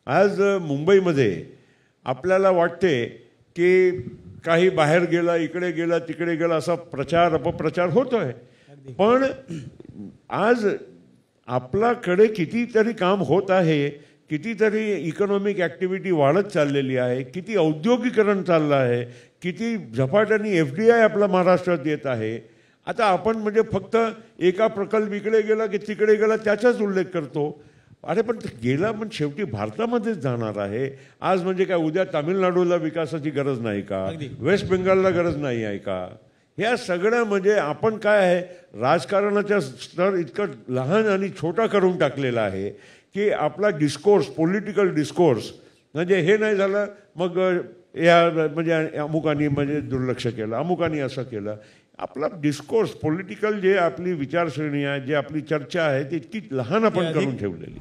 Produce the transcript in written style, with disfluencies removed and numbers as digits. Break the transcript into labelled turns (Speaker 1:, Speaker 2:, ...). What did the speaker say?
Speaker 1: आज मुंबईमध्ये आपल्याला वाटते की काही बाहेर गेला, इकडे गेला, तिकडे गेला, असा प्रचार अपप्रचार होतोय. पण आज आपल्याकडे कितीतरी काम होत आहे, कितीतरी इकॉनॉमिक ॲक्टिव्हिटी वाढत चाललेली आहे, किती औद्योगिकरण चाललं आहे, किती झपाट्याने FDI आपल्या महाराष्ट्रात येत आहे. आता आपण म्हणजे फक्त एका प्रकल्प इकडे गेला की तिकडे गेला त्याचाच उल्लेख करतो. अरे पण गेला पण शेवटी भारतामध्येच जाणार आहे. आज म्हणजे काय उद्या तामिळनाडूला विकासाची गरज नाही का, वेस्ट बेंगालला गरज नाही आहे का? ह्या सगळ्या म्हणजे आपण काय आहे, राजकारणाचा स्तर इतकं लहान आणि छोटा करून टाकलेला आहे की आपला डिस्कोर्स, पॉलिटिकल डिस्कोर्स म्हणजे हे नाही झालं मग या म्हणजे अमुकानी म्हणजे दुर्लक्ष केलं, अमुकानी असं केलं. आपला डिस्कोर्स पॉलिटिकल जे आपली विचारसरणी आहे, जे आपली चर्चा आहे ती इतकी लहान आपण करून ठेवलेली.